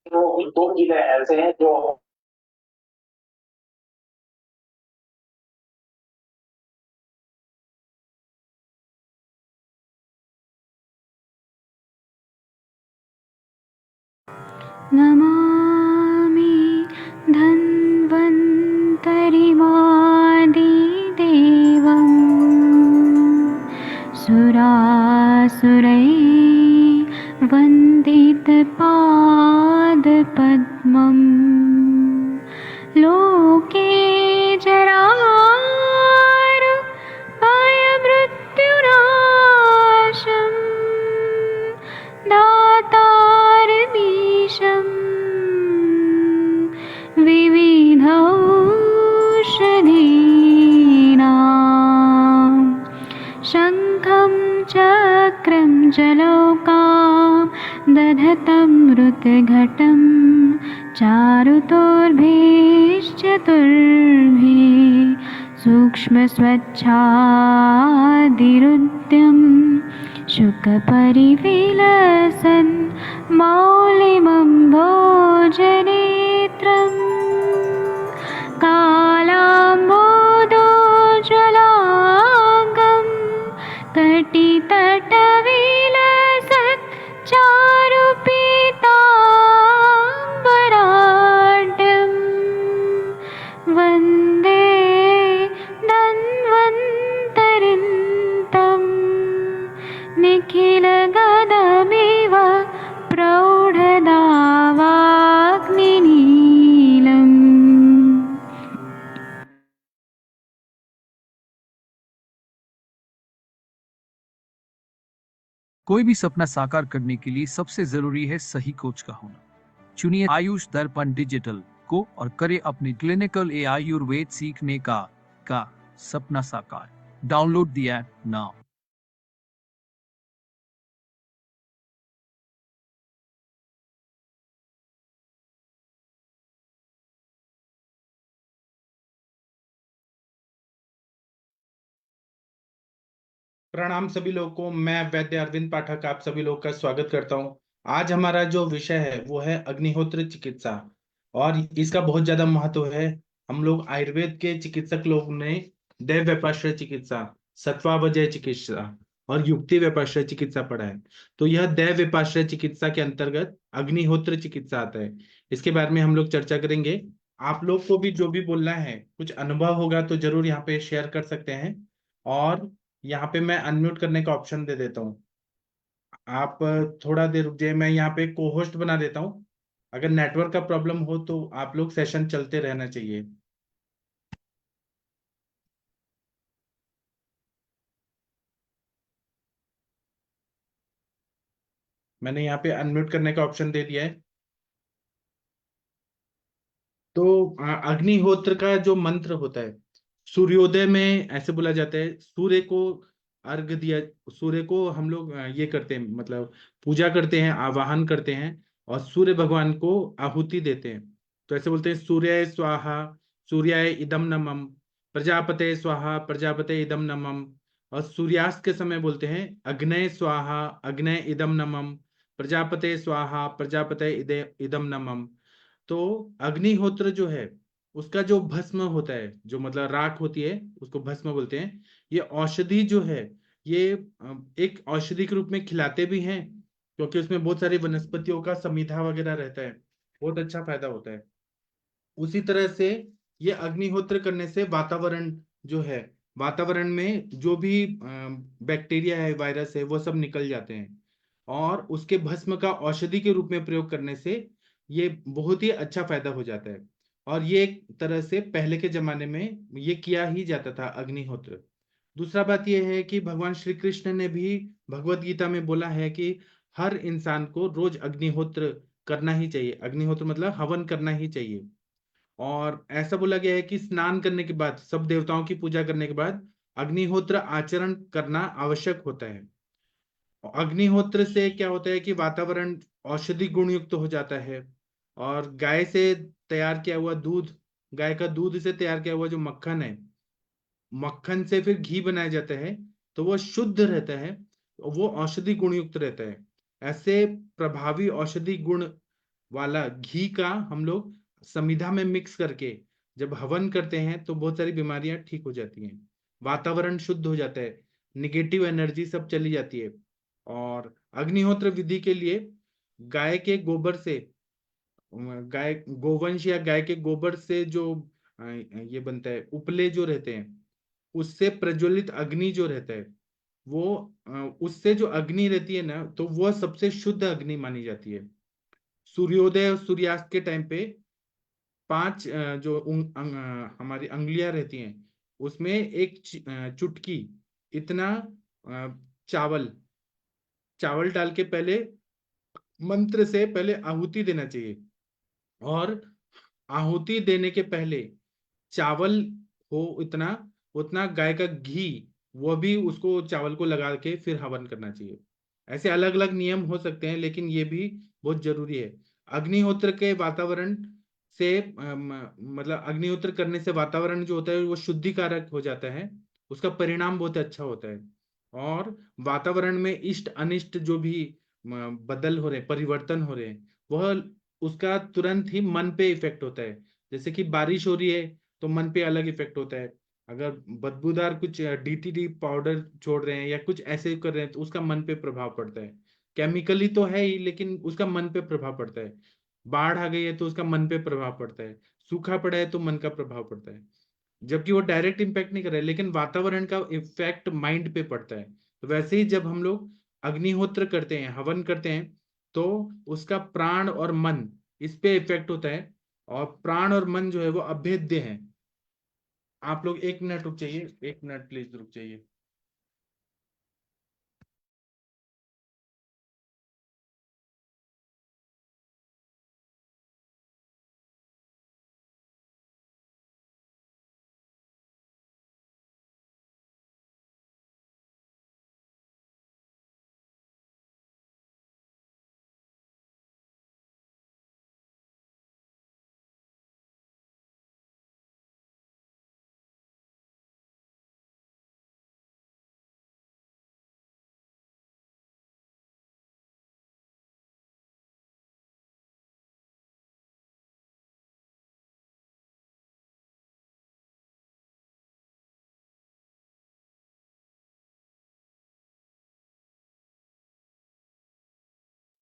तो दो चीजें ऐसे हैं जो नमामि धन्वन्तरिमादिदेवम् सुरासुरैर्वन्दितपादपद्मम् लोके जरामृत्युनाशम् दातारमीशम् विविधौषधीनां शङ्खं चक्रं जलौकां दधतं मृतघटं चारुतोर्भिश्चतुर्भिः सूक्ष्मस्वच्छादिरुद्यं शुकपरिविलसन् मौलिमम्भोजनेत्रम् कालाम्बोदोज्ज्वलाङ्गं कटितटविलसत् चारुपीताम्बराढ्यं वन्दे धन्वन्तरिन्तं निखिलगदमिव प्रौढदावाग्निनीलम्। कोई भी सपना साकार करने के लिए सबसे जरूरी है सही कोच का होना। चुनिए आयुष दर्पण डिजिटल को और करे अपने क्लिनिकल आयुर्वेद सीखने का सपना साकार। Download the app now. प्रणाम सभी लोगों को। मैं वैद्य अरविंद पाठक आप सभी लोगों का स्वागत करता हूं। आज हमारा जो विषय है वो है अग्निहोत्र चिकित्सा, और इसका बहुत ज्यादा महत्व है। हम लोग आयुर्वेद के चिकित्सक लोग ने दैव व्यापाश्रय चिकित्सा, सत्वावजय चिकित्सा और युक्ति व्यापाश्रय चिकित्सा पढ़ा है। तो यह दैव व्यापाश्रय चिकित्सा के अंतर्गत अग्निहोत्र चिकित्सा आता है। इसके बारे में हम लोग चर्चा करेंगे। आप लोग को भी जो भी बोलना है, कुछ अनुभव होगा तो जरूर यहाँ पे शेयर कर सकते हैं। और यहाँ पे मैं अनम्यूट करने का ऑप्शन दे देता हूँ। आप थोड़ा देर रुक जाइए, मैं यहाँ पे को होस्ट बना देता हूँ। अगर नेटवर्क का प्रॉब्लम हो तो आप लोग सेशन चलते रहना चाहिए। मैंने यहाँ पे अनम्यूट करने का ऑप्शन दे दिया है। तो अग्निहोत्र का जो मंत्र होता है, सूर्योदय में ऐसे बोला जाता है, सूर्य को अर्घ दिया। सूर्य को हम लोग ये करते हैं, मतलब पूजा करते हैं, आवाहन करते हैं और सूर्य भगवान को आहुति देते हैं। तो ऐसे बोलते हैं, सूर्याय स्वाहा सूर्याय इदम नमः, प्रजापते स्वाहा प्रजापते इदम नमः। और सूर्यास्त के समय बोलते हैं, अग्नय स्वाहा अग्नय इदम नमः, प्रजापते स्वाहा प्रजापते इदम नमः। तो अग्निहोत्र जो है, उसका जो भस्म होता है, जो मतलब राख होती है, उसको भस्म बोलते हैं। ये औषधि जो है, ये एक औषधि के रूप में खिलाते भी हैं, क्योंकि उसमें बहुत सारी वनस्पतियों का समिधा वगैरह रहता है। बहुत अच्छा फायदा होता है। उसी तरह से ये अग्निहोत्र करने से वातावरण जो है, वातावरण में जो भी बैक्टीरिया है, वायरस है, वो सब निकल जाते हैं। और उसके भस्म का औषधि के रूप में प्रयोग करने से ये बहुत ही अच्छा फायदा हो जाता है। और ये एक तरह से पहले के जमाने में ये किया ही जाता था, अग्निहोत्र। दूसरा बात यह है कि भगवान श्री कृष्ण ने भी भगवत गीता में बोला है कि हर इंसान को रोज अग्निहोत्र करना ही चाहिए। अग्निहोत्र मतलब हवन करना ही चाहिए। और ऐसा बोला गया है कि स्नान करने के बाद, सब देवताओं की पूजा करने के बाद अग्निहोत्र आचरण करना आवश्यक होता है। अग्निहोत्र से क्या होता है कि वातावरण औषधि गुण युक्त हो जाता है। और गाय से तैयार किया हुआ दूध, गाय का दूध से तैयार किया हुआ जो मक्खन है, मक्खन से फिर घी बनाया जाता है, तो वो शुद्ध रहता है, वो औषधि गुण युक्त रहता है। ऐसे प्रभावी औषधि गुण वाला घी का हम लोग समिधा में मिक्स करके जब हवन करते हैं तो बहुत सारी बीमारियां ठीक हो जाती हैं, वातावरण शुद्ध हो जाता है, निगेटिव एनर्जी सब चली जाती है। और अग्निहोत्र विधि के लिए गाय के गोबर से, गाय गोवंश या गाय के गोबर से जो ये बनता है, उपले जो रहते हैं, उससे प्रज्वलित अग्नि जो रहता है, वो उससे जो अग्नि रहती है ना, तो वह सबसे शुद्ध अग्नि मानी जाती है। सूर्योदय और सूर्यास्त के टाइम पे 5 जो हमारी अंगुलियां रहती हैं, उसमें एक चुटकी इतना चावल चावल डाल के पहले मंत्र से पहले आहुति देना चाहिए। और आहुति देने के पहले चावल हो इतना उतना गाय का घी, वो भी उसको चावल को लगा के फिर हवन करना चाहिए। ऐसे अलग अलग नियम हो सकते हैं, लेकिन ये भी बहुत जरूरी है। अग्निहोत्र के वातावरण से मतलब अग्निहोत्र करने से वातावरण जो होता है वो शुद्धिकारक हो जाता है, उसका परिणाम बहुत अच्छा होता है। और वातावरण में इष्ट अनिष्ट जो भी बदल हो रहे, परिवर्तन हो रहे हैं, वह उसका तुरंत ही मन पे इफेक्ट होता है। जैसे कि बारिश हो रही है तो मन पे अलग इफेक्ट होता है, अगर बदबूदार कुछ डीटीडी पाउडर छोड़ रहे हैं या कुछ ऐसे कर रहे हैं तो उसका मन पे प्रभाव पड़ता है। केमिकली तो है ही, लेकिन उसका मन पे प्रभाव पड़ता है। बाढ़ आ गई है तो उसका मन पे प्रभाव पड़ता है, सूखा पड़ा है तो मन का प्रभाव पड़ता है। जबकि वो डायरेक्ट इम्पैक्ट नहीं कर रहा है, लेकिन वातावरण का इफेक्ट माइंड पे पड़ता है। तो वैसे ही जब हम लोग अग्निहोत्र करते हैं, हवन करते हैं, तो उसका प्राण और मन इस पे इफेक्ट होता है। और प्राण और मन जो है वो अभेद्य है। आप लोग 1 मिनट रुक जाइए, 1 मिनट प्लीज रुक जाइए।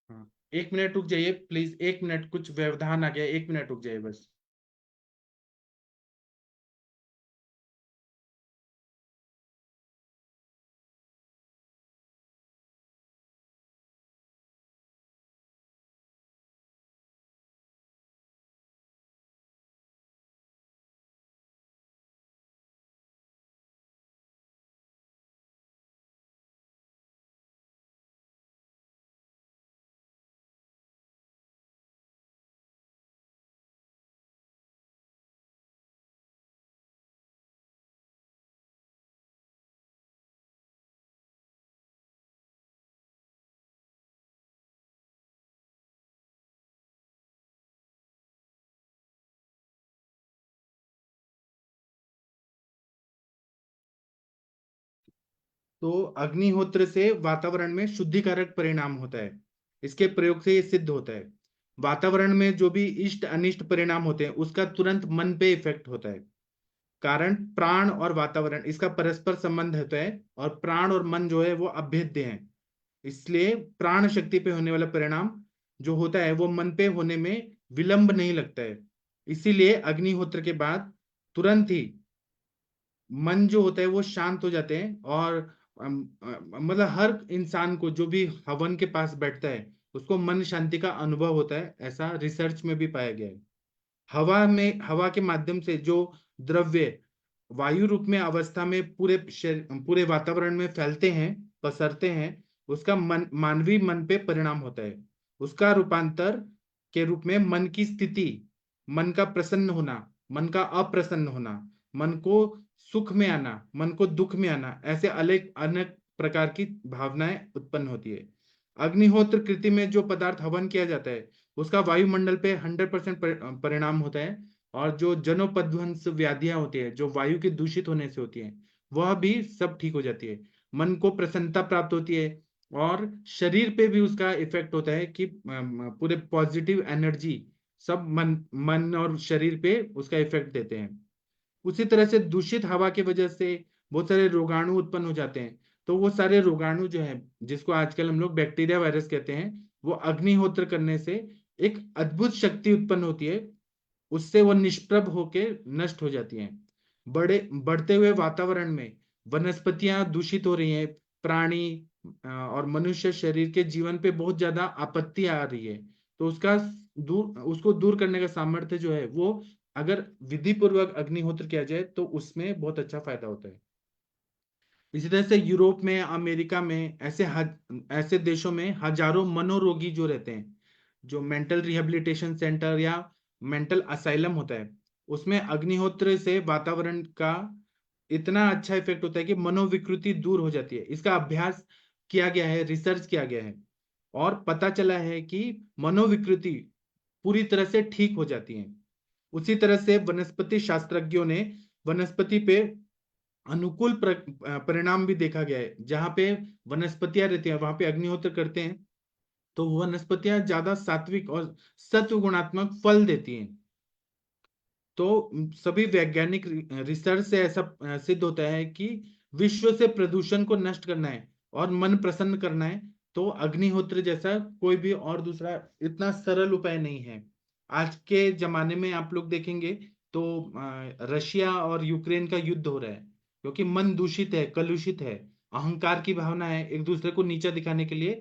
हाँ, 1 मिनट रुक जाइए प्लीज, 1 मिनट, कुछ व्यवधान आ गया, 1 मिनट रुक जाइए बस। तो अग्निहोत्र से वातावरण में शुद्धिकारक परिणाम होता है, इसके प्रयोग से ये सिद्ध होता है। वातावरण में जो भी इष्ट अनिष्ट परिणाम होते हैं उसका तुरंत मन पे इफेक्ट होता है। कारण प्राण और वातावरण इसका परस्पर संबंध होता है, और प्राण और मन जो है वो अभेद्य है। इसलिए प्राण शक्ति पे होने वाला परिणाम जो होता है वो मन पे होने में विलंब नहीं लगता है। इसीलिए अग्निहोत्र के बाद तुरंत ही मन जो होता है वो शांत हो जाते हैं। और मतलब हर इंसान को जो भी हवन के पास बैठता है उसको मन शांति का अनुभव होता है, ऐसा रिसर्च में भी पाया गया है। हवा के माध्यम से जो द्रव्य वायु रूप में अवस्था में पूरे वातावरण में फैलते हैं, पसरते हैं, उसका मानवीय मन पे परिणाम होता है। उसका रूपांतर के रूप में मन की स्थिति, मन का प्रसन्न होना, मन का अप्रसन्न होना, मन को सुख में आना, मन को दुख में आना, ऐसे अनेक अनेक प्रकार की भावनाएं उत्पन्न होती है। अग्निहोत्र कृति में जो पदार्थ हवन किया जाता है उसका वायुमंडल पे 100% परिणाम होता है। और जो जनोपध्वंस व्याधियां होती है जो वायु के दूषित होने से होती है, वह भी सब ठीक हो जाती है। मन को प्रसन्नता प्राप्त होती है, और शरीर पे भी उसका इफेक्ट होता है कि पूरे पॉजिटिव एनर्जी सब मन और शरीर पे उसका इफेक्ट देते हैं। उसी तरह से दूषित हवा की वजह से बहुत सारे रोगाणु उत्पन्न हो जाते हैं। तो वो सारे रोगाणु जो है, जिसको आजकल हम लोग बैक्टीरिया वायरस कहते हैं, वो अग्निहोत्र करने से एक अद्भुत शक्ति उत्पन्न होती है, उससे वो निष्प्रभ होके नष्ट हो जाती हैं। बढ़ते हुए वातावरण में वनस्पतियां दूषित हो रही हैं, प्राणी और मनुष्य शरीर के जीवन पे बहुत ज्यादा आपत्ति आ रही है। तो उसको दूर करने का सामर्थ्य जो है वो, अगर विधि पूर्वक अग्निहोत्र किया जाए तो उसमें बहुत अच्छा फायदा होता है। इसी तरह से यूरोप में, अमेरिका में, ऐसे देशों में हजारों मनोरोगी जो रहते हैं, जो मेंटल रिहेबिलिटेशन सेंटर या मेंटल असाइलम होता है, उसमें अग्निहोत्र से वातावरण का इतना अच्छा इफेक्ट होता है कि मनोविकृति दूर हो जाती है। इसका अभ्यास किया गया है, रिसर्च किया गया है, और पता चला है कि मनोविकृति पूरी तरह से ठीक हो जाती है। उसी तरह से वनस्पति शास्त्रज्ञों ने वनस्पति पे अनुकूल परिणाम भी देखा गया है। जहां पे वनस्पतियां रहती हैं वहां पे अग्निहोत्र करते हैं तो वनस्पतियां ज्यादा सात्विक और सत्व गुणात्मक फल देती हैं। तो सभी वैज्ञानिक रिसर्च से ऐसा सिद्ध होता है कि विश्व से प्रदूषण को नष्ट करना है और मन प्रसन्न करना है तो अग्निहोत्र जैसा कोई भी और दूसरा इतना सरल उपाय नहीं है। आज के जमाने में आप लोग देखेंगे तो रशिया और यूक्रेन का युद्ध हो रहा है क्योंकि मन दूषित है, कलुषित है, अहंकार की भावना है, एक दूसरे को नीचा दिखाने के लिए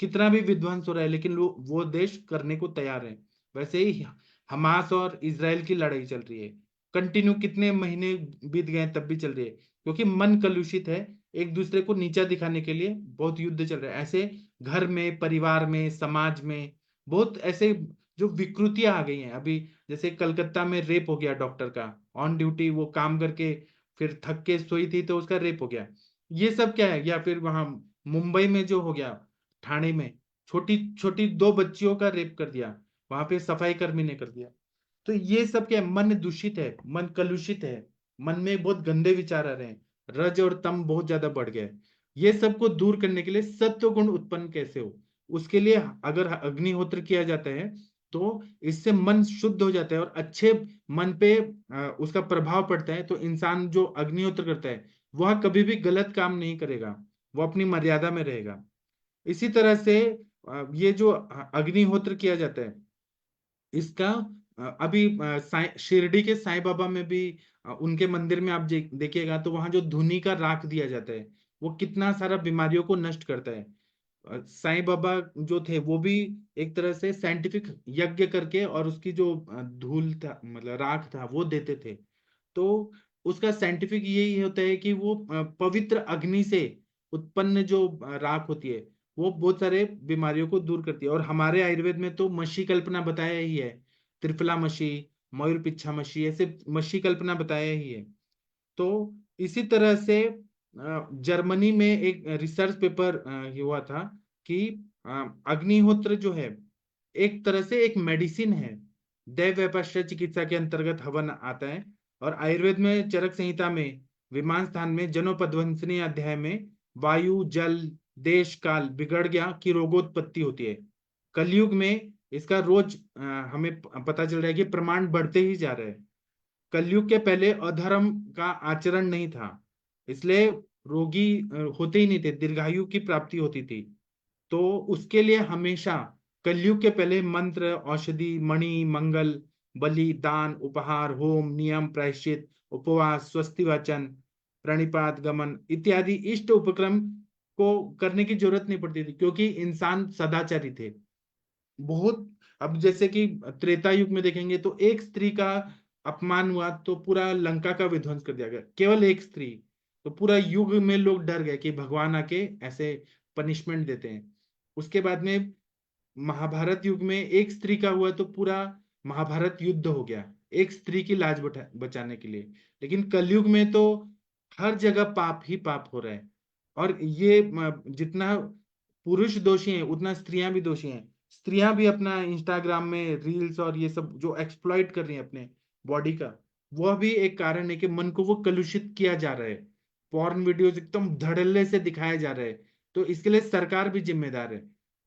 कितना भी विध्वंस हो रहा है, लेकिन वो देश करने को तैयार है। वैसे ही हमास और इजराइल की लड़ाई चल रही है, कंटिन्यू कितने महीने बीत गए तब भी चल रही है, क्योंकि मन कलुषित है, एक दूसरे को नीचा दिखाने के लिए बहुत युद्ध चल रहा है। ऐसे घर में, परिवार में, समाज में बहुत ऐसे जो विकृतियां आ गई हैं। अभी जैसे कलकत्ता में रेप हो गया डॉक्टर का, ऑन ड्यूटी वो काम करके फिर थक के सोई थी तो उसका रेप हो गया। ये सब क्या है? या फिर वहां मुंबई में जो हो गया, ठाणे में छोटी छोटी 2 बच्चियों का रेप कर दिया, वहां पे सफाई कर्मी ने कर दिया। तो ये सब क्या है? मन दूषित है, मन कलुषित है, मन में बहुत गंदे विचार आ रहे हैं, रज और तम बहुत ज्यादा बढ़ गया है। ये सबको दूर करने के लिए सत्व गुण उत्पन्न कैसे हो, उसके लिए अगर अग्निहोत्र किया जाता है तो इससे मन शुद्ध हो जाता है और अच्छे मन पे उसका प्रभाव पड़ता है। तो इंसान जो अग्निहोत्र करता है वह कभी भी गलत काम नहीं करेगा, वो अपनी मर्यादा में रहेगा। इसी तरह से ये जो अग्निहोत्र किया जाता है इसका अभी शिरडी के साईं बाबा में भी उनके मंदिर में आप देखिएगा तो वहां जो धुनी का राख दिया जाता है वो कितना सारा बीमारियों को नष्ट करता है। साईं बाबा जो थे वो भी एक तरह से साइंटिफिक यज्ञ करके और उसकी जो धूल था, मतलब राख था, वो देते थे। तो उसका साइंटिफिक यही होता है कि वो पवित्र अग्नि से उत्पन्न जो राख होती है वो बहुत सारे बीमारियों को दूर करती है। और हमारे आयुर्वेद में तो मशी कल्पना बताया ही है, त्रिफला मशी, मयूर पिच्छा मशी, ऐसे मशी कल्पना बताया ही है। तो इसी तरह से जर्मनी में एक रिसर्च पेपर हुआ था कि अग्निहोत्र जो है एक तरह से एक मेडिसिन है, दैव वैपश्य चिकित्सा के अंतर्गत हवन आता है। और आयुर्वेद में चरक संहिता में विमान स्थान में जनोपध्वंसनी अध्याय में वायु, जल, देश, काल बिगड़ गया कि रोगोत्पत्ति होती है। कलयुग में इसका रोज हमें पता चल रहा है कि प्रमाण बढ़ते ही जा रहे हैं। कलयुग के पहले अधर्म का आचरण नहीं था, इसलिए रोगी होते ही नहीं थे, दीर्घायु की प्राप्ति होती थी। तो उसके लिए हमेशा कलयुग के पहले मंत्र, औषधि, मणि, मंगल, बलि, दान, उपहार, होम, नियम, प्रायश्चित, उपवास, स्वस्ति वाचन, प्रणिपात, गमन इत्यादि इष्ट उपक्रम को करने की जरूरत नहीं पड़ती थी, क्योंकि इंसान सदाचारी थे बहुत। अब जैसे कि त्रेता युग में देखेंगे तो एक स्त्री का अपमान हुआ तो पूरा लंका का विध्वंस कर दिया गया, केवल एक स्त्री। तो पूरा युग में लोग डर गए कि भगवान आके ऐसे पनिशमेंट देते हैं। उसके बाद में महाभारत युग में एक स्त्री का हुआ तो पूरा महाभारत युद्ध हो गया, एक स्त्री की लाज बचाने के लिए। लेकिन कलयुग में तो हर जगह पाप ही पाप हो रहा है। और ये जितना पुरुष दोषी हैं उतना स्त्रियां भी दोषी हैं। स्त्रियां भी अपना इंस्टाग्राम में रील्स और ये सब जो एक्सप्लॉइट कर रही हैं अपने बॉडी का, वह भी एक कारण है कि मन को वो कलुषित किया जा रहा है। पॉर्न वीडियोस एकदम धड़ल्ले से दिखाया जा रहा है, तो इसके लिए सरकार भी जिम्मेदार है।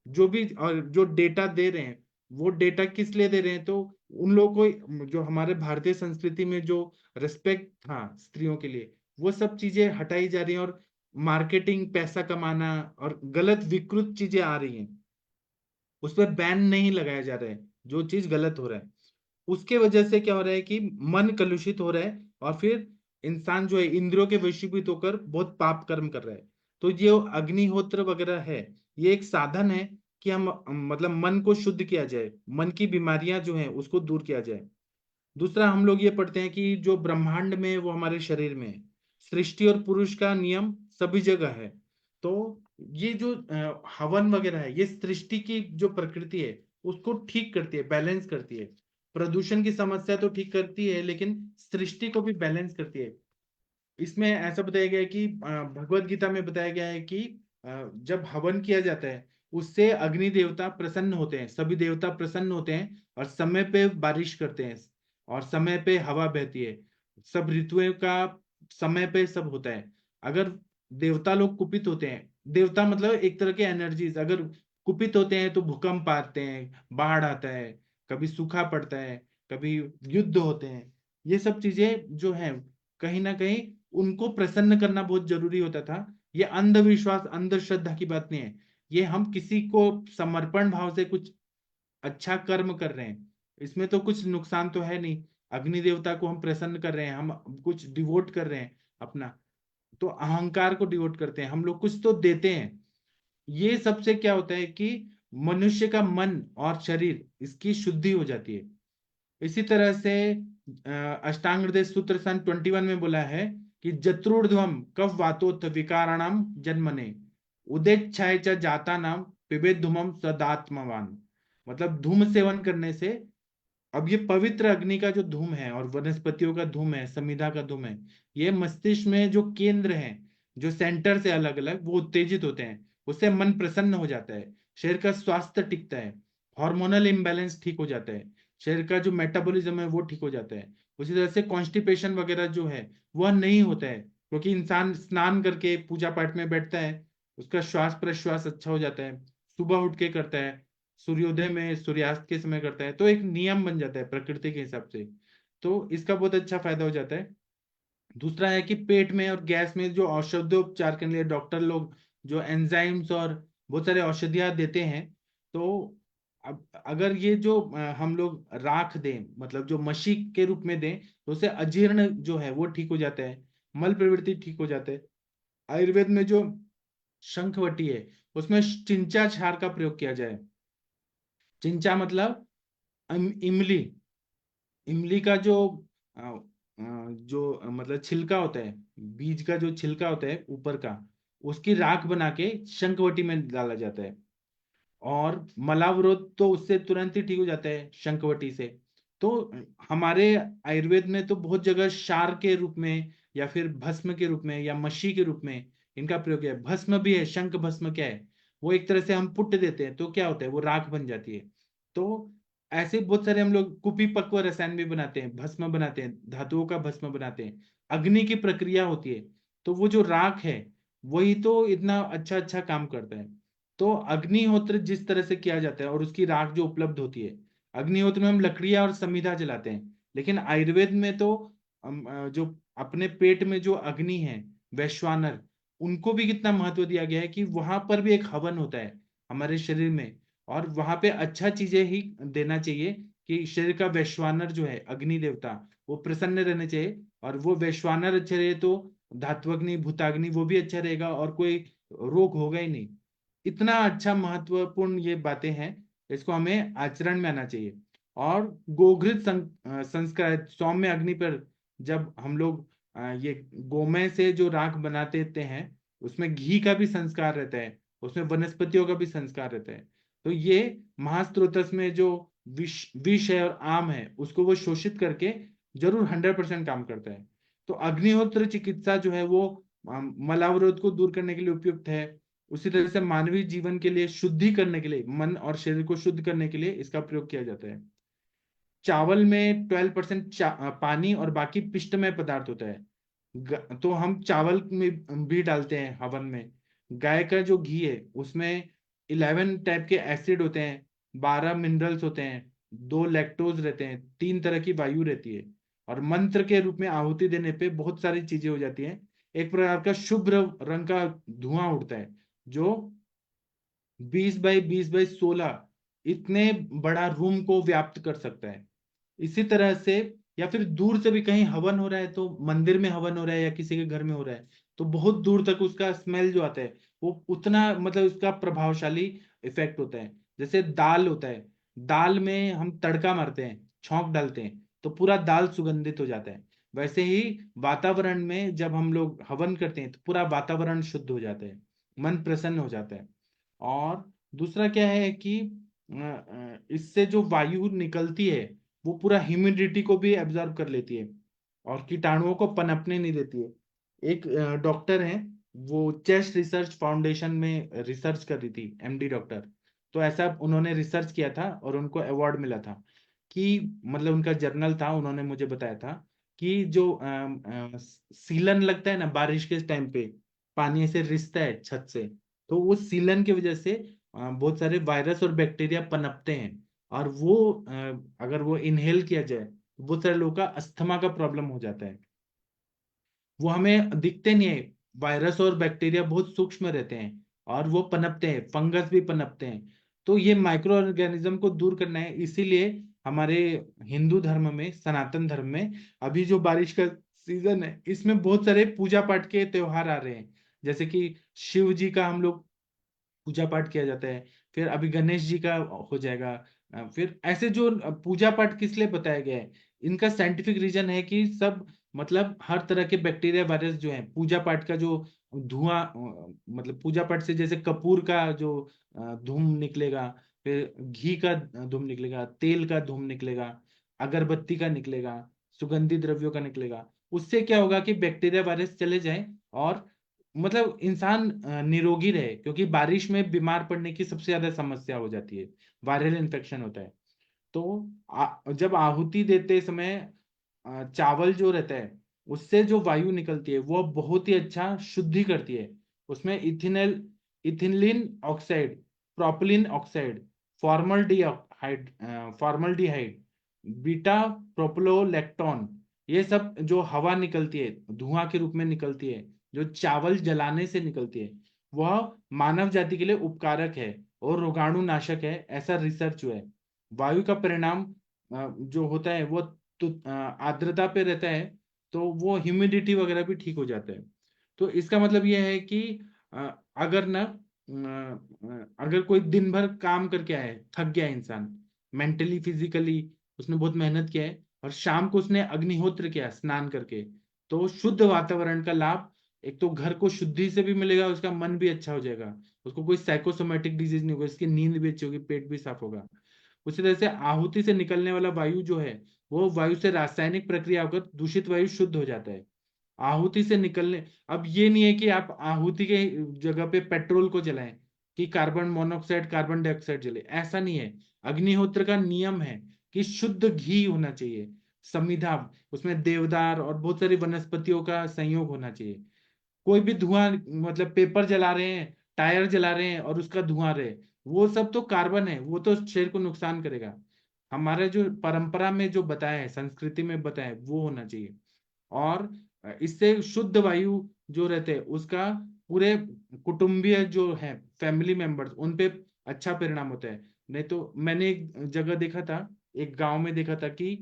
जो भी और जो डेटा दे रहे हैं, वो डेटा किस लिए दे रहे हैं? तो उन लोगों को, जो हमारे भारतीय संस्कृति में जो रिस्पेक्ट था स्त्रियों के लिए, वो सब चीजें हटाई जा रही हैं, और मार्केटिंग, पैसा कमाना और गलत विकृत चीजें आ रही हैं, उस पर बैन नहीं लगाया जा रहा है, जो चीज गलत हो रहा है। उसके वजह से क्या हो रहा है कि मन कलुषित हो रहा है, और फिर इंसान जो है इंद्रियों के वशीभूत होकर बहुत पाप कर्म कर रहा है। तो ये अग्निहोत्र वगैरह है, ये एक साधन है कि हम मतलब मन को शुद्ध किया जाए, मन की बीमारियां जो है उसको दूर किया जाए। दूसरा, हम लोग ये पढ़ते हैं कि जो ब्रह्मांड में है, वो हमारे शरीर में है। सृष्टि और पुरुष का नियम सभी जगह है। तो ये जो हवन वगैरह है, ये सृष्टि की जो प्रकृति है उसको ठीक करती है, बैलेंस करती है। प्रदूषण की समस्या तो ठीक करती है, लेकिन सृष्टि को भी बैलेंस करती है। इसमें ऐसा बताया गया है कि भगवत गीता में बताया गया है कि जब हवन किया जाता है, उससे अग्नि देवता प्रसन्न होते हैं, सभी देवता प्रसन्न होते हैं, और समय पे बारिश करते हैं, और समय पे हवा बहती है, सब ऋतुओं का समय पे सब होता है। अगर देवता लोग कुपित होते हैं, देवता मतलब एक तरह के एनर्जीज अगर कुपित होते हैं, तो भूकंप आते हैं, बाढ़ आता है, कभी सूखा पड़ता है, कभी युद्ध होते हैं। ये सब चीजें जो है, कहीं ना कहीं उनको प्रसन्न करना बहुत जरूरी होता था। ये अंधविश्वास, अंधश्रद्धा की बात नहीं है। ये हम किसी को समर्पण भाव से कुछ अच्छा कर्म कर रहे हैं, इसमें तो कुछ नुकसान तो है नहीं। अग्नि देवता को हम प्रसन्न कर रहे हैं, हम कुछ डिवोट कर रहे हैं अपना, तो अहंकार को डिवोट करते हैं, हम लोग कुछ तो देते हैं। ये सबसे क्या होता है कि मनुष्य का मन और शरीर, इसकी शुद्धि हो जाती है। इसी तरह से अष्टांग हृदय सूत्र सन 21 में बोला है कि जत्रूर्ध्वम कफ वातोत्थ विकाराणाम जन्मने उदेच्छाय च जाता नाम पिबेद धूमम सदात्मवान। मतलब धूम सेवन करने से, अब ये पवित्र अग्नि का जो धूम है और वनस्पतियों का धूम है, समिधा का धूम है, ये मस्तिष्क में जो केंद्र हैं, जो सेंटर से अलग अलग, वो उत्तेजित होते हैं, उससे मन प्रसन्न हो जाता है, शरीर का स्वास्थ्य टिकता है, हार्मोनल इम्बैलेंस ठीक हो जाता है, शरीर का जो मेटाबॉलिज्म है वो ठीक हो जाता है। उसी तरह से कॉन्स्टिपेशन वगैरह जो है वह नहीं होता है, क्योंकि इंसान स्नान करके पूजा पाठ में बैठता है, उसका श्वास प्रश्वास अच्छा हो जाता है, सुबह उठ के करता है, सूर्योदय में, सूर्यास्त के समय करता है, तो एक नियम बन जाता है प्रकृति के हिसाब से। तो इसका बहुत अच्छा फायदा हो जाता है। दूसरा है कि पेट में और गैस में जो औषधोपचार के लिए डॉक्टर लोग जो एंजाइम्स और बहुत सारे औषधियां देते हैं, तो अब अगर ये जो हम लोग राख दें, मतलब जो मशी के रूप में दें, तो उससे अजीर्ण जो है वो ठीक हो जाता है, मल प्रवृत्ति ठीक हो जाता है। आयुर्वेद में जो शंखवटी है, उसमें चिंचा छार का प्रयोग किया जाए। चिंचा मतलब इमली, इमली का जो मतलब छिलका होता है, बीज का जो छिलका होता है ऊपर का, उसकी राख बना के शंखवटी में डाला जाता है, और मलावरोध तो उससे तुरंत ही ठीक हो जाता है शंखवटी से। तो हमारे आयुर्वेद में तो बहुत जगह क्षार के रूप में, या फिर भस्म के रूप में, या मशी के रूप में इनका प्रयोग है। भस्म भी है, शंख भस्म क्या है, वो एक तरह से हम पुट देते हैं तो क्या होता है, वो राख बन जाती है। तो ऐसे बहुत सारे हम लोग कुपीपक्व रसायन भी बनाते हैं, भस्म बनाते हैं, धातुओं का भस्म बनाते हैं, अग्नि की प्रक्रिया होती है। तो वो जो राख है, वही तो इतना अच्छा अच्छा काम करता है। तो अग्निहोत्र जिस तरह से किया जाता है, और उसकी राख जो उपलब्ध होती है, अग्निहोत्र में हम लकड़ियां और समिधा जलाते हैं, लेकिन आयुर्वेद में तो जो अपने पेट में जो अग्नि है, वैश्वानर, उनको भी कितना महत्व दिया गया है कि वहां पर भी एक हवन होता है हमारे शरीर में, और वहां पे अच्छा चीजें ही देना चाहिए, कि शरीर का वैश्वानर जो है अग्नि देवता, वो प्रसन्न रहने चाहिए, और वो वैश्वानर अच्छे रहे तो धात्वग्नि भूताग्नि वो भी अच्छा रहेगा, और कोई रोग होगा ही नहीं। इतना अच्छा महत्वपूर्ण ये बातें हैं, इसको हमें आचरण में आना चाहिए। और गोघृत संस्कार सौम्य अग्नि पर जब हम लोग ये गोमय से जो राख बनाते हैं, उसमें घी का भी संस्कार रहता है, उसमें वनस्पतियों का भी संस्कार रहता है। तो ये महास्त्रोतस में जो विष है और आम है, उसको वो शोषित करके जरूर 100% काम करता है। तो अग्निहोत्र चिकित्सा जो है वो मलावरोध को दूर करने के लिए उपयुक्त है। उसी तरह से मानवीय जीवन के लिए शुद्धि करने के लिए, मन और शरीर को शुद्ध करने के लिए इसका प्रयोग किया जाता है। चावल में 12% पानी और बाकी पिष्टमय पदार्थ होता है। तो हम चावल में भी डालते हैं हवन में, गाय का जो घी है उसमें 11 टाइप के एसिड होते हैं, 12 मिनरल्स होते हैं, 2 लैक्टोज रहते हैं, 3 तरह की वायु रहती है। और मंत्र के रूप में आहुति देने पे बहुत सारी चीजें हो जाती हैं। एक प्रकार का शुभ्र रंग का धुआं उड़ता है जो 20 बाई 16 इतने बड़ा रूम को व्याप्त कर सकता है। इसी तरह से, या फिर दूर से भी कहीं हवन हो रहा है, तो मंदिर में हवन हो रहा है या किसी के घर में हो रहा है, तो बहुत दूर तक उसका स्मेल जो आता है वो उतना मतलब उसका प्रभावशाली इफेक्ट होता है। जैसे दाल होता है, दाल में हम तड़का मारते हैं, छौंक डालते हैं, तो पूरा दाल सुगंधित हो जाता है। वैसे ही वातावरण में जब हम लोग हवन करते हैं तो पूरा वातावरण शुद्ध हो जाता है, मन प्रसन्न हो जाता है। और दूसरा क्या है कि इससे जो वायु निकलती है वो पूरा ह्यूमिडिटी को भी एब्जॉर्ब कर लेती है और कीटाणुओं को पनपने नहीं देती है। एक डॉक्टर है, वो चेस्ट रिसर्च फाउंडेशन में रिसर्च कर रही थी, एमडी डॉक्टर। तो ऐसा उन्होंने रिसर्च किया था और उनको अवार्ड मिला था कि मतलब उनका जर्नल था, उन्होंने मुझे बताया था कि जो सीलन लगता है ना बारिश के टाइम पे, पानी से रिसता है छत से, तो वो सीलन की वजह से बहुत सारे वायरस और बैक्टीरिया पनपते हैं। और वो अगर वो इनहेल किया जाए तो बहुत सारे लोगों का अस्थमा का प्रॉब्लम हो जाता है। वो हमें दिखते नहीं है, वायरस और बैक्टीरिया बहुत सूक्ष्म रहते हैं और वो पनपते हैं, फंगस भी पनपते हैं। तो ये माइक्रो ऑर्गेनिज्म को दूर करना है, इसीलिए हमारे हिंदू धर्म में, सनातन धर्म में अभी जो बारिश का सीजन है इसमें बहुत सारे पूजा पाठ के त्योहार आ रहे हैं। जैसे कि शिव जी का हम लोग पूजा पाठ किया जाता है, फिर अभी गणेश जी का हो जाएगा। फिर ऐसे जो पूजा पाठ किस लिए बताया गया है, इनका साइंटिफिक रीजन है कि सब मतलब हर तरह के बैक्टीरिया वायरस जो है, पूजा पाठ का जो धुआं मतलब पूजा पाठ से जैसे कपूर का जो धूम निकलेगा, फिर घी का धूम निकलेगा, तेल का धूम निकलेगा, अगरबत्ती का निकलेगा, सुगंधित द्रव्यों का निकलेगा, उससे क्या होगा कि बैक्टीरिया वायरस चले जाएं और मतलब इंसान निरोगी रहे। क्योंकि बारिश में बीमार पड़ने की सबसे ज्यादा समस्या हो जाती है, वायरल इन्फेक्शन होता है। तो जब आहुति देते समय चावल जो रहता है उससे जो वायु निकलती है वो बहुत ही अच्छा शुद्धि करती है। उसमें ethylene oxide, propylene oxide, formaldehyde formaldehyde, beta propiolactone, ये सब जो हवा निकलती है, धुआं के रूप में निकलती है, जो चावल जलाने से निकलती है, वह मानव जाति के लिए उपकारक है और रोगाणु नाशक है, ऐसा रिसर्च हुआ है। वायु का परिणाम जो होता है वो तो आर्द्रता पे रहता है, तो वो ह्यूमिडिटी वगैरह भी ठीक हो जाता है। तो इसका मतलब ये है कि अगर ना अगर कोई दिन भर काम करके आए, थक गया इंसान मेंटली फिजिकली, उसने बहुत मेहनत किया है और शाम को उसने अग्निहोत्र किया स्नान करके, तो शुद्ध वातावरण का लाभ एक तो घर को शुद्धि से भी मिलेगा, उसका मन भी अच्छा हो जाएगा, उसको कोई साइकोसोमेटिक डिजीज नहीं होगा, इसकी नींद भी अच्छी होगी, पेट भी साफ होगा। उसी तरह से आहुति से निकलने वाला वायु जो है वो वायु से रासायनिक प्रक्रिया होकर दूषित वायु शुद्ध हो जाता है। आहुति से निकलने, अब ये नहीं है कि आप आहुति के जगह पे पेट्रोल को जलाएं कि कार्बन मोनोऑक्साइड कार्बन डाइऑक्साइड जले, ऐसा नहीं है। अग्निहोत्र का नियम है कि शुद्ध घी होना चाहिए, समिधा, उसमें देवदार और बहुत सारी वनस्पतियों का संयोग होना चाहिए। कोई भी धुआं मतलब पेपर जला रहे हैं, टायर जला रहे हैं और उसका धुआं रहे, वो सब तो कार्बन है, वो तो शरीर को नुकसान करेगा। हमारे जो परंपरा में जो बताया है, संस्कृति में बताया है, वो होना चाहिए। और इससे शुद्ध वायु जो रहते हैं उसका पूरे कुटुंबीय जो है, फैमिली मेंबर्स, उन पे अच्छा परिणाम होता है। नहीं तो मैंने एक जगह देखा था, एक गांव में देखा था कि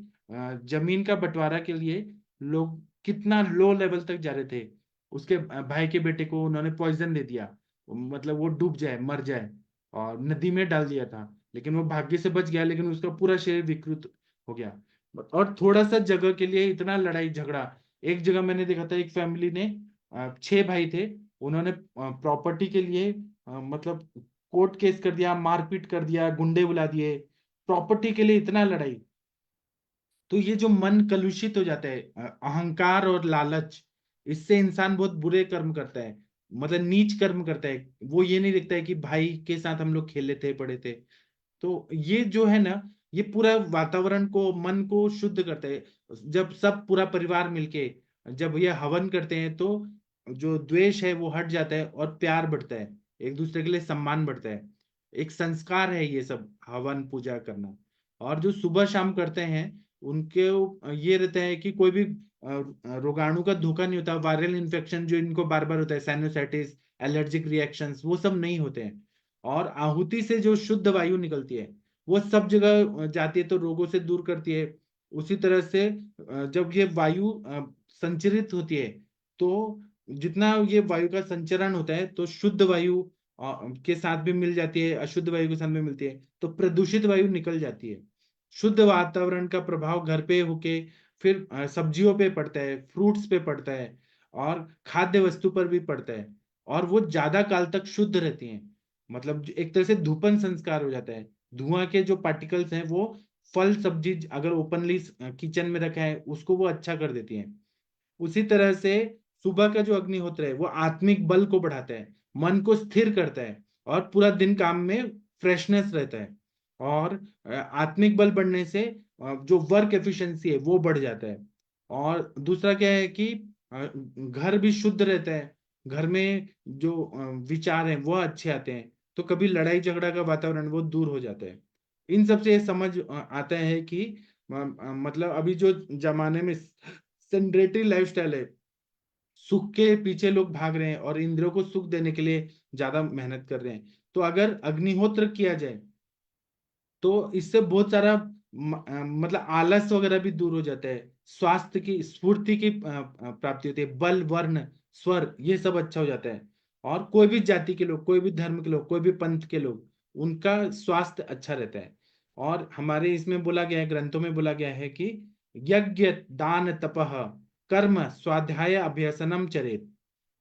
जमीन का बंटवारा के लिए लोग कितना लो लेवल तक जा रहे थे। उसके भाई के बेटे को उन्होंने पॉइजन दे दिया, मतलब वो डूब जाए, मर जाए, और नदी में डाल दिया था, लेकिन वो भाग्य से बच गया, लेकिन उसका पूरा शरीर विकृत हो गया। और थोड़ा सा जगह के लिए इतना लड़ाई झगड़ा। एक जगह मैंने देखा था, एक फैमिली ने 6 भाई थे, उन्होंने प्रॉपर्टी के लिए मतलब कोर्ट केस कर दिया, मारपीट कर दिया, गुंडे बुला दिए, प्रॉपर्टी के लिए इतना लड़ाई। तो ये जो मन कलुषित हो जाता है, अहंकार और लालच, इससे इंसान बहुत बुरे कर्म करता है, मतलब नीच कर्म करता है। वो ये नहीं देखता है कि भाई के साथ हम लोग खेले थे, पड़े थे। तो ये जो है ना, ये पूरा वातावरण को, मन को शुद्ध करता है। जब सब पूरा परिवार मिलके जब ये हवन करते हैं तो जो द्वेष है वो हट जाता है और प्यार बढ़ता है, एक दूसरे के लिए सम्मान बढ़ता है। एक संस्कार है ये सब हवन पूजा करना। और जो सुबह शाम करते हैं उनके ये रहता है कि कोई भी रोगाणु का धोखा नहीं होता। वायरल इन्फेक्शन जो इनको बार बार होता है, साइनोसाइटिस, एलर्जिक रिएक्शंस, वो सब नहीं होते हैं। और आहुति से जो शुद्ध वायु निकलती है वो सब जगह जाती है तो रोगों से दूर करती है। उसी तरह से जब ये वायु संचरित होती है तो जितना ये वायु का संचरण होता है तो शुद्ध वायु के साथ भी मिल जाती है, अशुद्ध वायु के साथ भी मिलती है, तो प्रदूषित वायु निकल जाती है। शुद्ध वातावरण का प्रभाव घर पे होके फिर सब्जियों पे पड़ता है, फ्रूट्स पे पड़ता है, और खाद्य वस्तु पर भी पड़ता है, और वो ज्यादा काल तक शुद्ध रहती हैं। मतलब एक तरह से धूपन संस्कार हो जाता है। धुआं के जो पार्टिकल्स हैं वो फल सब्जी अगर ओपनली किचन में रखा है उसको वो अच्छा कर देती हैं। उसी तरह से सुबह का जो अग्निहोत्र है वो आत्मिक बल को बढ़ाता है, मन को स्थिर करता है, और पूरा दिन काम में फ्रेशनेस रहता है। और आत्मिक बल बढ़ने से जो वर्क एफिशिएंसी है वो बढ़ जाता है। और दूसरा क्या है कि घर भी शुद्ध रहता है, घर में जो विचार हैं वो अच्छे आते हैं, तो कभी लड़ाई झगड़ा का वातावरण वो दूर हो जाता है। इन सब से ये समझ आता है कि मतलब अभी जो जमाने में सेंड्रेटरी लाइफस्टाइल है, सुख के पीछे लोग भाग रहे हैं और इंद्रियों को सुख देने के लिए ज्यादा मेहनत कर रहे हैं। तो अगर अग्निहोत्र किया जाए तो इससे बहुत सारा मतलब आलस वगैरह भी दूर हो जाता है, स्वास्थ्य की स्फूर्ति की प्राप्ति होती है, बल वर्ण स्वर ये सब अच्छा हो जाता है। और कोई भी जाति के लोग, कोई भी धर्म के लोग, कोई भी पंथ के लोग, उनका स्वास्थ्य अच्छा रहता है। और हमारे इसमें बोला गया है, ग्रंथों में बोला गया है कि यज्ञ दान तपः कर्म स्वाध्याय अभ्यसनम चरेत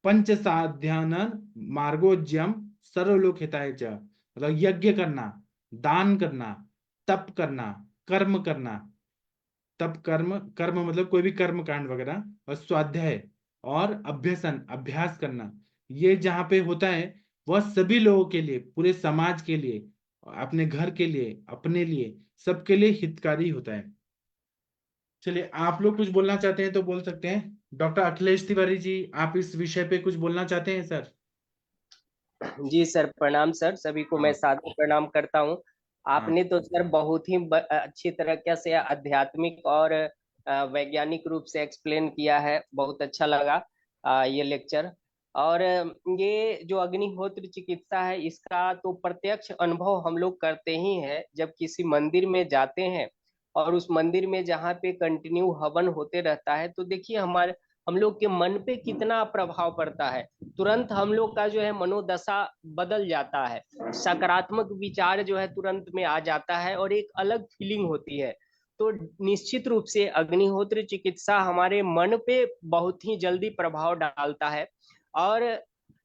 पंच साध्यान मार्गोज्यम सर्वलोक हिताय च। मतलब यज्ञ करना, दान करना, तप करना, कर्म करना, तप कर्म, कर्म मतलब कोई भी कर्म कांड वगैरह, और स्वाध्याय और अभ्यसन अभ्यास करना, ये जहाँ पे होता है वह सभी लोगों के लिए, पूरे समाज के लिए, अपने घर के लिए, अपने लिए, सबके लिए हितकारी होता है। चलिए आप लोग कुछ बोलना चाहते हैं तो बोल सकते हैं। डॉक्टर अखिलेश तिवारी जी, आप इस विषय पे कुछ बोलना चाहते हैं सर? जी सर, प्रणाम सर, सभी को मैं सादर प्रणाम करता हूँ। हाँ। आपने तो सर बहुत ही अच्छी तरीके से आध्यात्मिक और वैज्ञानिक रूप से एक्सप्लेन किया है, बहुत अच्छा लगा ये लेक्चर। और ये जो अग्निहोत्र चिकित्सा है इसका तो प्रत्यक्ष अनुभव हम लोग करते ही हैं जब किसी मंदिर में जाते हैं, और उस मंदिर में जहाँ पे कंटिन्यू हवन होते रहता है तो देखिए हमारे हम लोग के मन पे कितना प्रभाव पड़ता है। तुरंत हम लोग का जो है मनोदशा बदल जाता है, सकारात्मक विचार जो है तुरंत में आ जाता है और एक अलग फीलिंग होती है। तो निश्चित रूप से अग्निहोत्र चिकित्सा हमारे मन पे बहुत ही जल्दी प्रभाव डालता है। और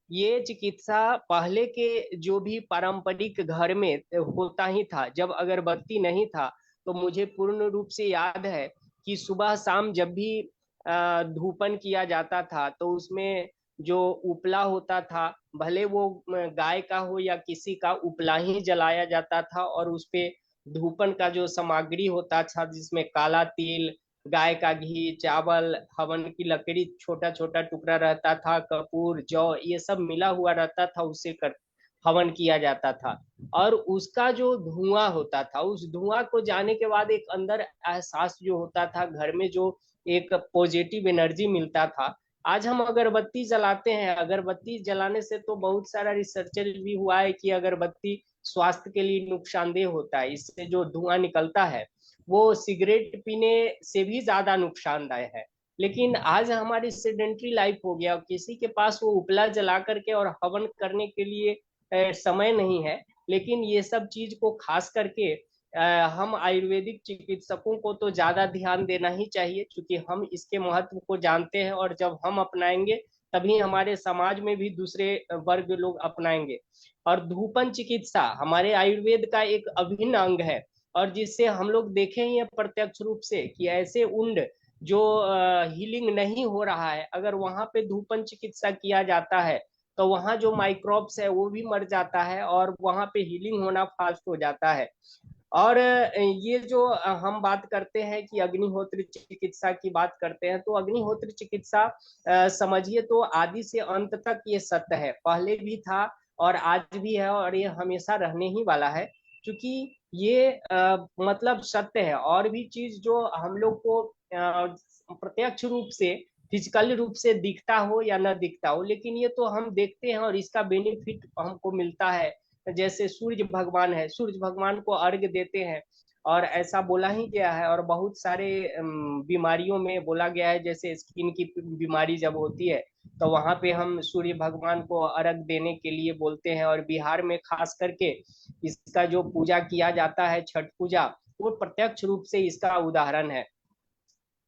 ये चिकित्सा पहले के जो भी पारंपरिक घर में होता ही था, जब अगरबत्ती नहीं था, तो मुझे पूर्ण रूप से याद है कि सुबह शाम जब भी धूपन किया जाता था तो उसमें जो उपला होता था, भले वो गाय का हो या किसी का, उपला ही जलाया जाता था, और उस पे धूपन का जो सामग्री होता था जिसमें काला तिल, गाय का घी, चावल, हवन की लकड़ी, छोटा छोटा टुकड़ा रहता था, कपूर, जौ, ये सब मिला हुआ रहता था, उससे हवन किया जाता था। और उसका जो धुआं होता था, उस धुआं को जाने के बाद एक अंदर एहसास जो होता था, घर में जो एक पॉजिटिव एनर्जी मिलता था। आज हम अगरबत्ती जलाते हैं, अगरबत्ती जलाने से तो बहुत सारा रिसर्चर भी हुआ है कि अगरबत्ती स्वास्थ्य के लिए नुकसानदेह होता है, इससे जो धुआं निकलता है वो सिगरेट पीने से भी ज्यादा नुकसानदायक है। लेकिन आज हमारी सेडेंट्री लाइफ हो गया, किसी के पास वो उपला जला करके और हवन करने के लिए समय नहीं है। लेकिन ये सब चीज को खास करके हम आयुर्वेदिक चिकित्सकों को तो ज्यादा ध्यान देना ही चाहिए, क्योंकि हम इसके महत्व को जानते हैं, और जब हम अपनाएंगे तभी हमारे समाज में भी दूसरे वर्ग लोग अपनाएंगे। और धूपन चिकित्सा हमारे आयुर्वेद का एक अभिन्न अंग है, और जिससे हम लोग देखे ही प्रत्यक्ष रूप से कि ऐसे उंड जो हीलिंग नहीं हो रहा है, अगर वहां पे धूपन चिकित्सा किया जाता है तो वहां जो माइक्रोब्स है वो भी मर जाता है और वहां पे हीलिंग होना फास्ट हो जाता है। और ये जो हम बात करते हैं कि अग्निहोत्र चिकित्सा की बात करते हैं, तो अग्निहोत्र चिकित्सा समझिए तो आदि से अंत तक ये सत्य है, पहले भी था और आज भी है और ये हमेशा रहने ही वाला है, क्योंकि ये मतलब सत्य है। और भी चीज जो हम लोग को प्रत्यक्ष रूप से फिजिकल रूप से दिखता हो या न दिखता हो, लेकिन ये तो हम देखते हैं और इसका बेनिफिट हमको मिलता है। जैसे सूर्य भगवान है, सूर्य भगवान को अर्घ देते हैं और ऐसा बोला ही गया है, और बहुत सारे बीमारियों में बोला गया है, जैसे स्किन की बीमारी जब होती है तो वहां पे हम सूर्य भगवान को अर्घ देने के लिए बोलते हैं। और बिहार में खास करके इसका जो पूजा किया जाता है, छठ पूजा, वो प्रत्यक्ष रूप से इसका उदाहरण है।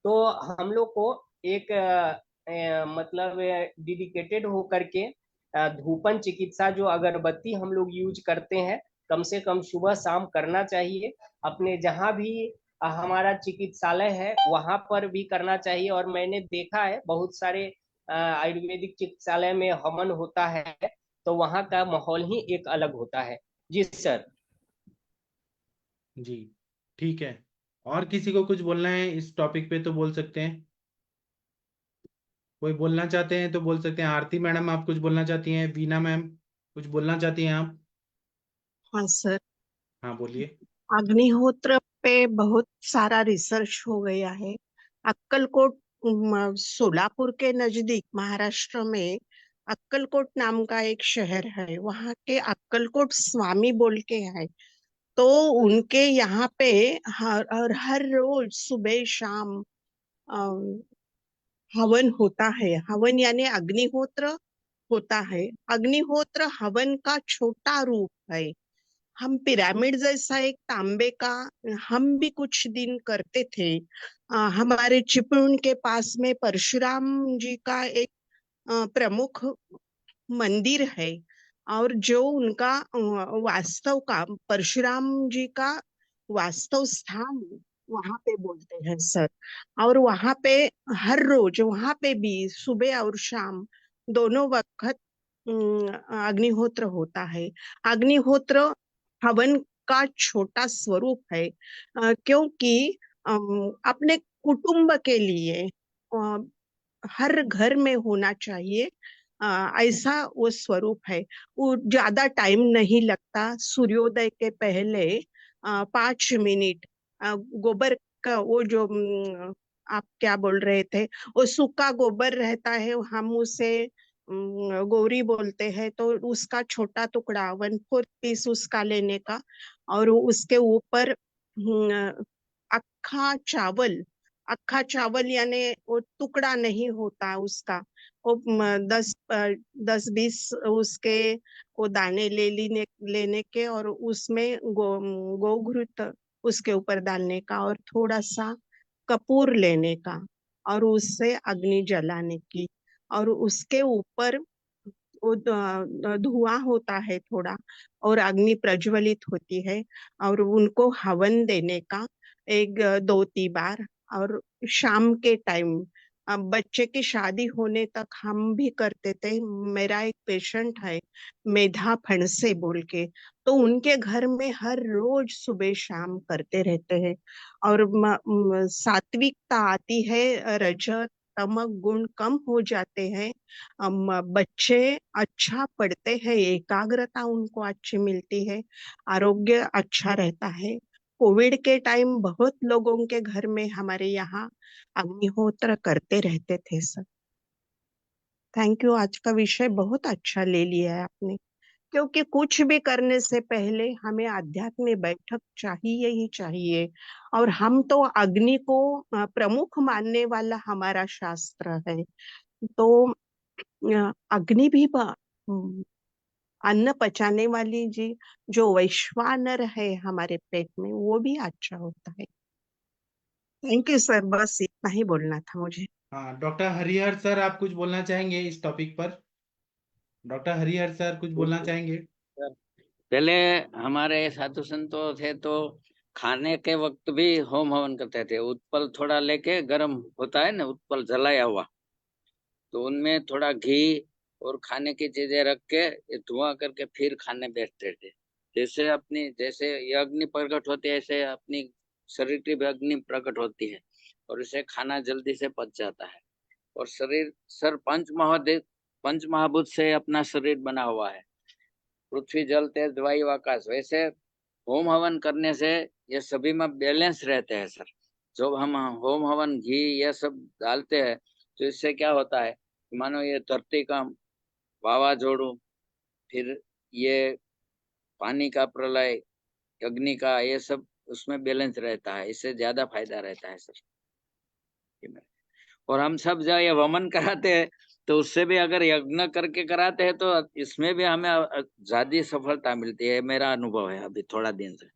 तो हम लोग को एक मतलब डेडिकेटेड होकर के धूपन चिकित्सा जो अगरबत्ती हम लोग यूज करते हैं, कम से कम सुबह शाम करना चाहिए। अपने जहाँ भी हमारा चिकित्सालय है वहां पर भी करना चाहिए। और मैंने देखा है बहुत सारे आयुर्वेदिक चिकित्सालय में हवन होता है, तो वहाँ का माहौल ही एक अलग होता है। जी सर। जी ठीक है। और किसी को कुछ बोलना है इस टॉपिक पे तो बोल सकते हैं। कोई बोलना चाहते हैं तो बोल सकते हैं। आरती मैडम आप कुछ बोलना चाहती हैं? वीना मैम कुछ बोलना चाहती हैं आप? हाँ सर। हाँ बोलिए। अग्निहोत्र पे बहुत सारा रिसर्च हो गया है। अक्कलकोट सोलापुर के नजदीक महाराष्ट्र में अक्कलकोट नाम का एक शहर है, वहाँ के अक्कलकोट स्वामी बोल के है। तो उनके यहाँ पे हर रोज सुबह शाम अम, हवन होता है। हवन यानी अग्निहोत्र होता है। अग्निहोत्र हवन का छोटा रूप है। हम पिरामिड जैसा एक तांबे का हम भी कुछ दिन करते थे। हमारे चिपळूण के पास में परशुराम जी का एक प्रमुख मंदिर है, और जो उनका वास्तव का परशुराम जी का वास्तव स्थान वहां पे बोलते हैं सर। और वहां पे हर रोज वहां पे भी सुबह और शाम दोनों वक्त अग्निहोत्र होता है। अग्निहोत्र हवन का छोटा स्वरूप है, क्योंकि अपने कुटुंब के लिए हर घर में होना चाहिए, ऐसा वो स्वरूप है। वो ज्यादा टाइम नहीं लगता। सूर्योदय के पहले 5 मिनट गोबर का वो जो आप क्या बोल रहे थे, वो सूखा गोबर रहता है, हम उसे गौरी बोलते हैं। तो उसका छोटा टुकड़ा 1/4 पीस उसका लेने का, और उसके ऊपर अक्खा चावल, अक्खा चावल यानी वो टुकड़ा नहीं होता उसका, वो 10-20 उसके वो दाने लेने के, और उसमें गोघृत उसके ऊपर डालने का, और थोड़ा सा कपूर लेने का, और उससे अग्नि जलाने की, और उसके ऊपर वो धुआं होता है थोड़ा, और अग्नि प्रज्वलित होती है, और उनको हवन देने का 1-2 बार। और शाम के टाइम बच्चे की शादी होने तक हम भी करते थे। मेरा एक पेशेंट है मेधा फणसे बोल के, तो उनके घर में हर रोज सुबह शाम करते रहते हैं। और सात्विकता आती है, रजत तमक गुण कम हो जाते हैं, बच्चे अच्छा पढ़ते हैं, एकाग्रता उनको अच्छी मिलती है, आरोग्य अच्छा रहता है। कोविड के टाइम बहुत लोगों के घर में हमारे यहाँ अग्निहोत्र करते रहते थे सर। Thank you. आज का विषय बहुत अच्छा ले लिया है आपने, क्योंकि कुछ भी करने से पहले हमें आध्यात्मिक बैठक चाहिए ही चाहिए। और हम तो अग्नि को प्रमुख मानने वाला हमारा शास्त्र है। तो अग्नि भी अन्न पचाने वाली जी जो वैश्वानर है हमारे पेट में, वो भी अच्छा होता है। थैंक यू सर, बस इतना ही बोलना था मुझे। हाँ डॉक्टर हरिहर सर आप कुछ बोलना चाहेंगे इस टॉपिक पर? डॉक्टर हरिहर सर कुछ बोलना चाहेंगे? पहले हमारे साधु संतों थे तो खाने के वक्त भी होम हवन करते थे। उत्पल थोड़ा लेके, गर्म होता है ना उत्पल जलाया हुआ, तो उनमें थोड़ा घी और खाने की चीजें रख के धुआं करके फिर खाने बैठते थे। जैसे ये अग्नि प्रकट होती है, ऐसे अपनी शरीर की भी अग्नि प्रकट होती है और इसे खाना जल्दी से पच जाता है। और सर पंच महाभूत से अपना शरीर बना हुआ है, पृथ्वी जल तेज वायु आकाश। वैसे होम हवन करने से ये सभी में बैलेंस रहते हैं सर। जब हम होम हवन घी ये सब डालते हैं तो इससे क्या होता है, मानो ये धरती का वावाझोड़ू, फिर ये पानी का प्रलय, अग्नि का, ये सब उसमें बैलेंस रहता है, इससे ज्यादा फायदा रहता है सर। और हम सब जब ये वमन कराते हैं तो उससे भी अगर यज्ञ करके कराते हैं तो इसमें भी हमें ज्यादा सफलता मिलती है, मेरा अनुभव है अभी थोड़ा दिन से।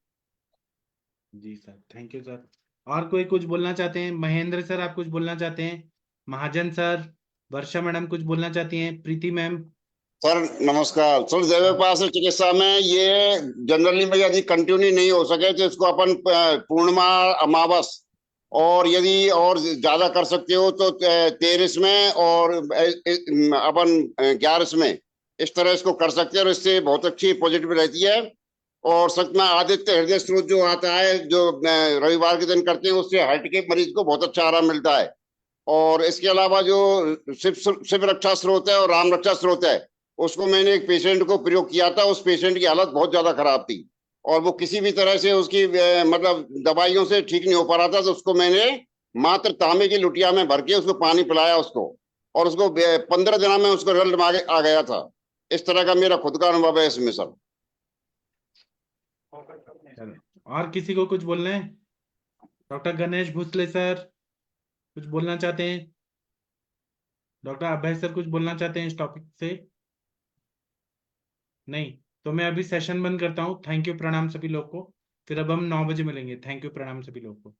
जी सर, थैंक यू सर। और कोई कुछ बोलना चाहते हैं? महेंद्र सर आप कुछ बोलना चाहते हैं? महाजन सर, वर्षा मैडम कुछ बोलना चाहती हैं? प्रीति मैम? सर नमस्कार सर। दैवोपास चिकित्सा में ये जनरली में यदि कंटिन्यू नहीं हो सके तो इसको अपन पूर्णिमा, अमावस और यदि और ज्यादा कर सकते हो तो 23 में और अपन 11 में, इस तरह इसको कर सकते हैं और इससे बहुत अच्छी पॉजिटिव रहती है। और सच में आदित्य हृदय स्रोत जो आता है, जो रविवार के दिन करते हैं, उससे हार्ट के मरीज को बहुत अच्छा आराम मिलता है। और इसके अलावा जो शिव रक्षा स्रोत है और राम रक्षा स्रोत है, उसको मैंने एक पेशेंट को प्रयोग किया था। उस पेशेंट की हालत बहुत ज्यादा खराब थी और वो किसी भी तरह से उसकी मतलब दवाइयों से ठीक नहीं हो पा रहा था। तो उसको मैंने मात्र तांबे की लुटिया में भर के उसको पानी पिलाया उसको, और उसको 15 दिन में उसको रिजल्ट आ गया था। इस तरह का मेरा खुद का अनुभव है इसमें सर। और किसी को कुछ बोलना है? डॉक्टर गणेश भूसले सर कुछ बोलना चाहते हैं? डॉक्टर अभय सर कुछ बोलना चाहते हैं इस टॉपिक से? नहीं, तो मैं अभी सेशन बंद करता हूँ। थैंक यू, प्रणाम सभी लोग को। फिर अब हम 9 बजे मिलेंगे। थैंक यू, प्रणाम सभी लोग को।